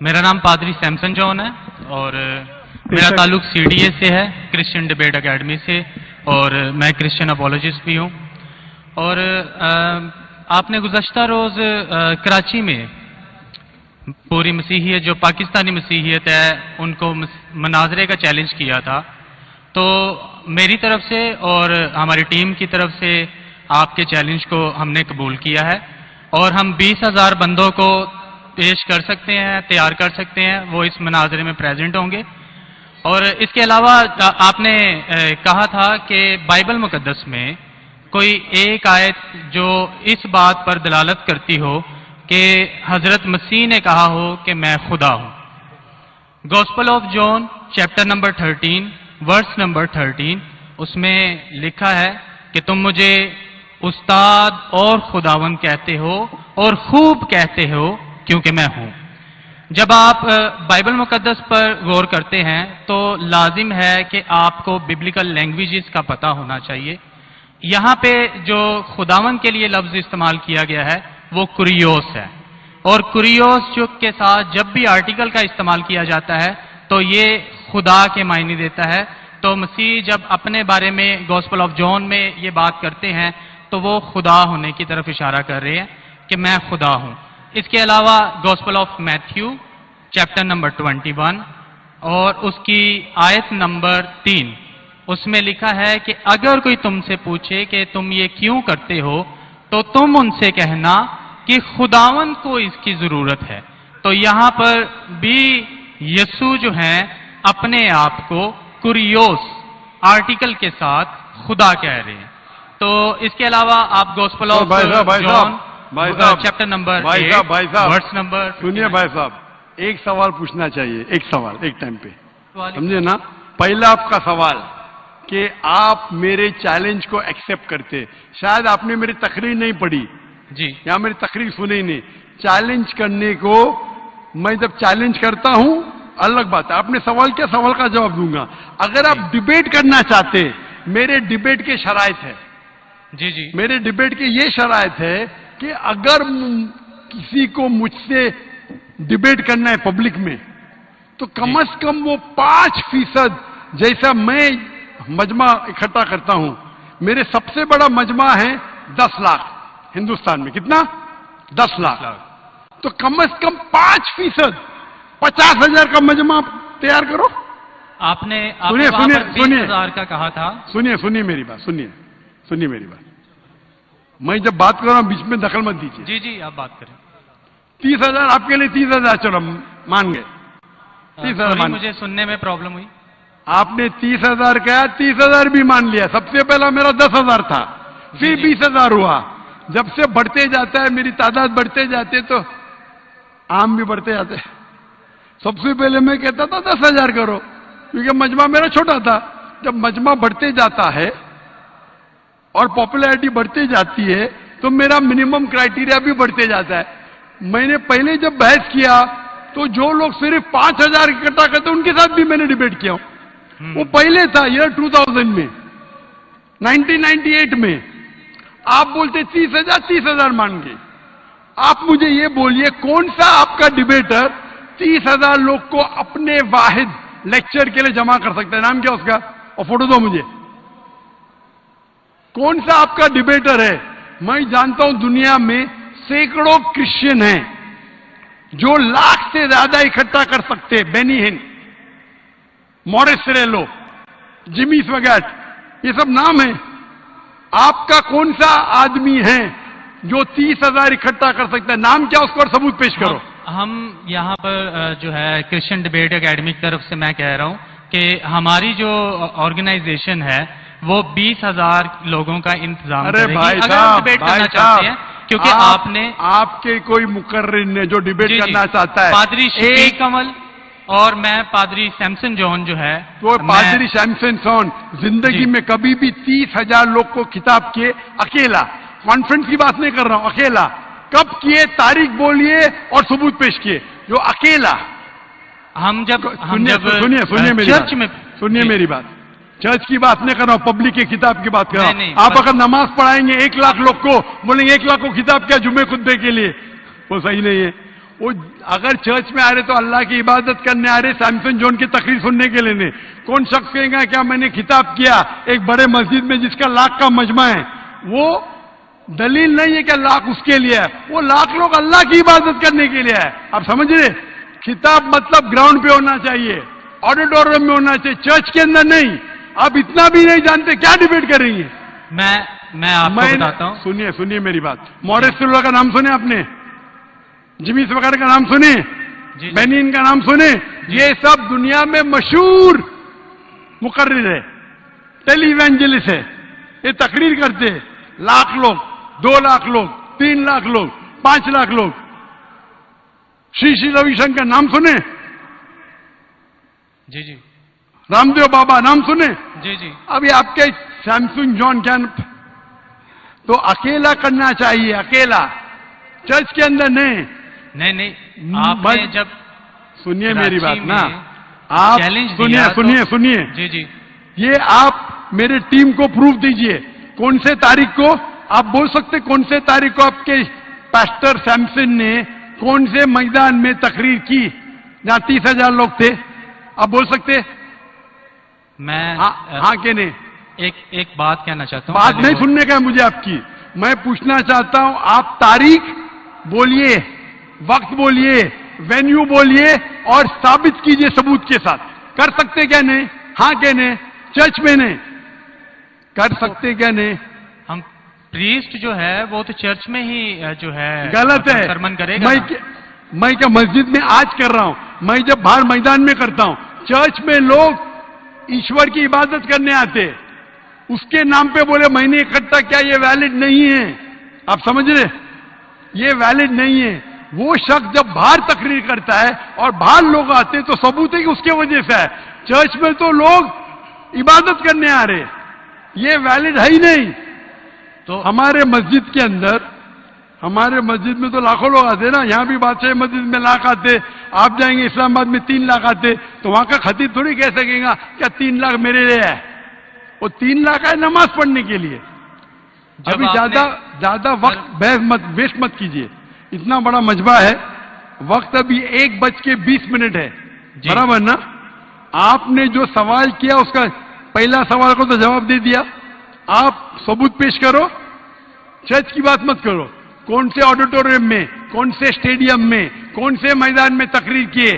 मेरा नाम पादरी सैमसन जॉन है और मेरा ताल्लुक CDA से है, क्रिश्चियन डिबेट एकेडमी से, और मैं क्रिश्चियन अपोलॉजिस्ट भी हूँ। और आपने गुज़श्ता रोज़ कराची में पूरी मसीहियत, जो पाकिस्तानी मसीहियत है, उनको मनाजरे का चैलेंज किया था। तो मेरी तरफ से और हमारी टीम की तरफ से आपके चैलेंज को हमने कबूल किया है और हम 20,000 बंदों को पेश कर सकते हैं, तैयार कर सकते हैं, वो इस मनाजरे में प्रेजेंट होंगे। और इसके अलावा आपने कहा था कि बाइबल मुकद्दस में कोई एक आयत जो इस बात पर दलालत करती हो कि हजरत मसीह ने कहा हो कि मैं खुदा हूं। Gospel of John chapter number 13 verse number 13, उसमें लिखा है कि तुम मुझे उस्ताद और खुदावन कहते हो और खूब कहते हो क्योंकि मैं हूं। जब आप बाइबल मुकद्दस पर गौर करते हैं तो लाजिम है कि आपको बिब्लिकल लैंग्वेजेस का पता होना चाहिए। यहां पे जो खुदावन के लिए लफ्ज इस्तेमाल किया गया है वो कुरियोस है, और कुरियोस जो के साथ जब भी आर्टिकल का इस्तेमाल किया जाता है तो ये खुदा के मायने देता है। तो मसीह जब अपने बारे में गॉस्पेल ऑफ जॉन में ये बात करते हैं तो वो खुदा होने की तरफ इशारा कर रहे हैं कि मैं खुदा हूं। इसके अलावा gospel of Matthew chapter number 21 और उसकी आयत नंबर 3, उसमें लिखा है कि अगर कोई तुमसे पूछे कि तुम ये क्यों करते हो तो तुम उनसे कहना कि खुदावन को इसकी जरूरत है। तो यहां पर भी यीशु जो हैं अपने आप को कुरियोस आर्टिकल के साथ खुदा कह रहे हैं। तो इसके अलावा आप gospel of John chapter number 8 verse number, सुनिए भाई साहब, एक सवाल पूछना चाहिए, एक सवाल एक टाइम पे, समझे ना। पहला आपका सवाल कि आप मेरे चैलेंज को एक्सेप्ट करते, शायद आपने मेरी तकरीर नहीं पढ़ी जी, या मेरी तकरीर सुनी नहीं। चैलेंज करने को मैं जब चैलेंज करता हूं अलग बात है, आपने सवाल किया, सवाल का जवाब दूंगा। अगर आप डिबेट करना चाहते, मेरे डिबेट के शराइत है जी जी, मेरे डिबेट के ये शराइत है कि अगर किसी को मुझसे डिबेट करना है पब्लिक में तो कम से कम वो 5% जैसा मैं मजमा इकट्ठा करता हूं। मेरे सबसे बड़ा मजमा है 10 लाख हिंदुस्तान में। कितना? 10 लाख। तो कम से कम 5%, 50,000 का मजमा तैयार करो। आपने सुनिए सुनिए सुनिए 20,000 का कहा था। सुनिए मेरी बात, सुनिए मेरी बात। मैं जब बात कर रहा हूं बीच में दखल मत दीजिए। जी जी, आप बात करें। 30,000 आपके लिए 30,000, चलो मान गए 30,000। मुझे सुनने में प्रॉब्लम हुई। आपने 30,000 कहा, 30,000 भी मान लिया। सबसे पहला मेरा 10,000 था, फिर 20,000 हुआ। जब से बढ़ते जाता है, मेरी तादाद बढ़ते जाते तो आम भी बढ़ते जाते। सबसे पहले मैं कहता था 10,000 करो, क्योंकि मजमा मेरा छोटा था। जब मजमा बढ़ते जाता है और पॉपुलैरिटी बढ़ती जाती है तो मेरा मिनिमम क्राइटेरिया भी बढ़ते जाता है। मैंने पहले जब बहस किया तो जो लोग सिर्फ 5,000 इकट्ठा करते उनके साथ भी मैंने डिबेट किया। वो पहले था ईयर 2000 में, 1998 में। आप बोलते 30,000 मान गए। आप मुझे ये बोलिए कौन सा आपका डिबेटर 30,000 लोग को अपने वाहिद लेक्चर के लिए जमा कर सकता है? नाम क्या उसका, और फोटो दो मुझे। कौन सा आपका डिबेटर है? मैं जानता हूं दुनिया में सैकड़ों क्रिश्चियन हैं जो लाख से ज्यादा इकट्ठा कर सकते। बेनी हिन, मॉरिस सिरेलो, जिमी स्वगैट, ये सब नाम है। आपका कौन सा आदमी है जो 30,000 इकट्ठा कर सकता है? नाम क्या उसको और सबूत पेश करो। हम यहाँ पर जो है क्रिश्चियन डिबेट एकेडमी की तरफ से मैं कह रहा हूँ कि हमारी जो ऑर्गेनाइजेशन है वो 20,000 लोगों का इंतजाम अरे करेगी। भाई अगर हम डिबेट करना चाहते हैं, क्योंकि आपके कोई मुकर्रिर ने जो डिबेट करना चाहता है, पादरी शफीक कमल और मैं पादरी सैमसन जॉन जो है, तो पादरी सैमसन जॉन जिंदगी में कभी भी 30,000 लोग को खिताब किए अकेला। कॉन्फ्रेंस की बात नहीं कर रहा हूं, अकेला। कब किए? तारीख बोलिए और सबूत पेश किए। जो अकेला हम जब सुनिए मेरी चर्च में, सुनिए मेरी बात, चर्च की बात नहीं कर रहा हूं, पब्लिक की किताब की बात कर रहा हूं। आप अगर नमाज पढ़ाएंगे 1 लाख लोग को, बोलेंगे 1 लाख को किताब क्या जुम्मे खुतबे के लिए, वो सही नहीं है। वो अगर चर्च में आ रहे तो अल्लाह की इबादत करने आ रहे, सैमसन जॉन की तकरीर सुनने के लिए नहीं। कौन शख्स कहेगा क्या मैंने खिताब किया एक बड़े मस्जिद में जिसका लाख का मजमा है, वो दलील नहीं है कि लाख उसके लिए है, वो लाख लोग अल्लाह की इबादत करने के लिए है। आप समझ रहे? खिताब मतलब ग्राउंड पे होना चाहिए, ऑडिटोरियम में होना चाहिए, चर्च के अंदर नहीं। आप इतना भी नहीं जानते, क्या डिबेट करेंगे? मैं आपको बताता हूं। सुनिए मेरी बात। मॉरिस सिल्वा का नाम सुने आपने? जिमी वगैरह का नाम सुने? बेनिन का नाम सुने? ये सब दुनिया में मशहूर मुकर्रिर है, टेलीवेंजलिस्ट है। ये तकरीर करते हैं, लाख लोग, 2 लाख लोग, 3 लाख लोग, 5 लाख लोग। श्री रविशंकर नाम सुने? जी। रामदेव बाबा नाम सुने? जी। अभी आपके सैमसन जॉन क्या? तो अकेला करना चाहिए, अकेला, चर्च के अंदर नहीं। आपने जब सुनिए मेरी बात ना, आप सुनिए जी। ये आप मेरे टीम को प्रूफ दीजिए। कौन से तारीख को आप बोल सकते? कौन से तारीख को आपके पास्टर सैमसन ने कौन से मैदान में तकरीर की जहां 30,000 लोग थे? आप बोल सकते? हाँ के नहीं? एक बात कहना चाहता हूँ। बात नहीं सुनने का है मुझे आपकी, मैं पूछना चाहता हूं। आप तारीख बोलिए, वक्त बोलिए, वेन्यू बोलिए और साबित कीजिए सबूत के साथ। कर सकते क्या नहीं? हाँ के नहीं? चर्च में नहीं कर सकते क्या नहीं? हम प्रीस्ट जो है वो तो चर्च में ही जो है गलत है। सरमन करेगा। मैं क्या मस्जिद में आज कर रहा हूं? मैं जब बाहर मैदान में करता हूं। चर्च में लोग ईश्वर की इबादत करने आते, उसके नाम पे बोले मैंने इकट्ठा किया, ये वैलिड नहीं है। आप समझ रहे? ये वैलिड नहीं है। वो शख्स जब बाहर तकरीर करता है और बाहर लोग आते तो सबूत है कि उसके वजह से है। चर्च में तो लोग इबादत करने आ रहे, ये वैलिड है ही नहीं। तो हमारे मस्जिद के अंदर, हमारे मस्जिद में तो लाखों लोग आते ना। यहां भी बादशाह मस्जिद में लाख आते, आप जाएंगे इस्लामाबाद में 3 लाख आते, तो वहां का खतीब थोड़ी कह सकेगा क्या 3 लाख मेरे लिए है। वो 3 लाख है नमाज पढ़ने के लिए। अभी ज्यादा वक्त वेस्ट मत कीजिए। इतना बड़ा मजबा है, वक्त अभी 1:20 है, बराबर ना? आपने जो सवाल किया उसका पहला सवाल को तो जवाब दे दिया। आप सबूत पेश करो, चर्च की बात मत करो। कौन से ऑडिटोरियम में, कौन से स्टेडियम में, कौन से मैदान में तकरीर किए?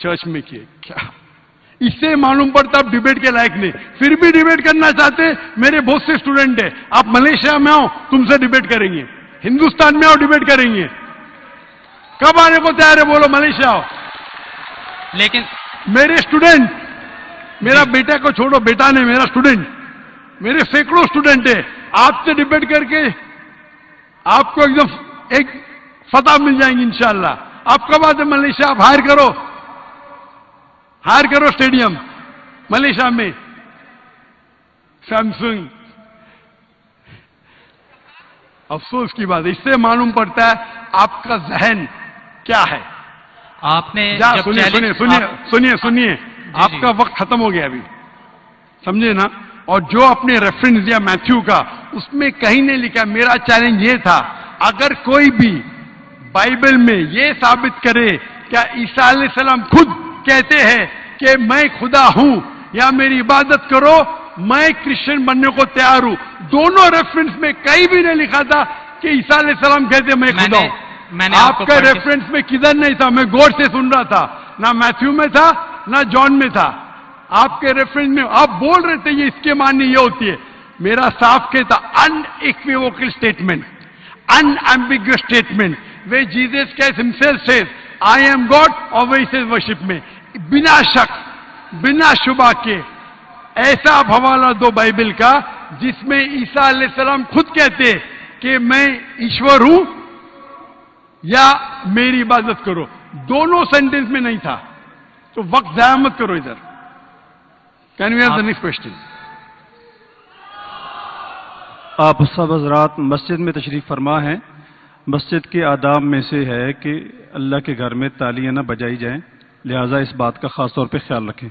चर्च में किए। क्या इससे मालूम पड़ता आप डिबेट के लायक नहीं। फिर भी डिबेट करना चाहते, मेरे बहुत से स्टूडेंट है। आप मलेशिया में आओ, तुमसे डिबेट करेंगे। हिंदुस्तान में आओ, डिबेट करेंगे। कब आने को तैयार है? बोलो, मलेशिया आओ। लेकिन मेरे स्टूडेंट, मेरा बेटा को छोड़ो, बेटा नहीं, मेरा स्टूडेंट, मेरे सैकड़ों स्टूडेंट है। आपसे डिबेट करके आपको एकदम एक फतह मिल जाएंगी इंशाल्लाह। आप कब आते मलेशिया? आप हायर करो स्टेडियम मलेशिया में। सैमसंग, अफसोस की बात, इससे मालूम पड़ता है आपका जहन क्या है। आपने सुनिए, आपका वक्त खत्म हो गया अभी, समझे ना? और जो आपने रेफरेंस दिया मैथ्यू का, उसमें कहीं नहीं लिखा। मेरा चैलेंज ये था, अगर कोई भी बाइबल में ये साबित करे क्या ईसा अलैहिस्सलाम खुद कहते हैं कि मैं खुदा हूं या मेरी इबादत करो, मैं क्रिश्चियन बनने को तैयार हूं। दोनों रेफरेंस में कहीं भी नहीं लिखा था कि ईसा अलैहिस्सलाम कहते मैं खुदा हूं। आपका रेफरेंस में किधर नहीं था? मैं गौर से सुन रहा था, ना मैथ्यू में था ना जॉन में था। आपके रेफरेंस में आप बोल रहे थे ये इसके माननी ये होती है। मेरा साफ कहता unequivocal statement, unambiguous statement, way Jesus Christ himself says I am God, और वे इसे वर्शिप में बिना शक बिना शुबा के ऐसा हवाला दो बाइबल का जिसमें ईसा अलैहिस्सलाम खुद कहते कि मैं ईश्वर हूं या मेरी इबादत करो। दोनों सेंटेंस में नहीं था। तो वक्त जाया मत करो इधर। Can we have the next question? आप सब हजरात मस्जिद में तशरीफ फरमा हैं। मस्जिद के आदाब में से है कि अल्लाह के घर में तालियां न बजाई जाएं, लिहाजा इस बात का खास तौर पे ख्याल रखें।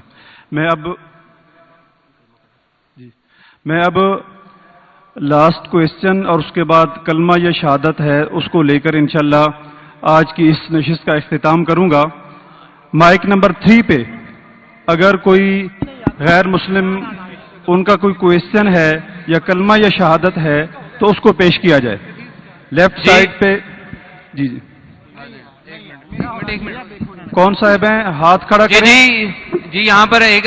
मैं अब लास्ट क्वेश्चन और उसके बाद कलमा या शहादत है, उसको लेकर इंशाल्लाह आज की इस नशिस्त का इख्तिताम करूंगा। माइक नंबर 3 पे अगर कोई गैर मुस्लिम उनका कोई क्वेश्चन है या कलमा या शहादत है तो उसको पेश किया जाए। लेफ्ट साइड पे जी जी कौन साहब हैं, हाथ खड़ा करें। जी यहाँ पर एक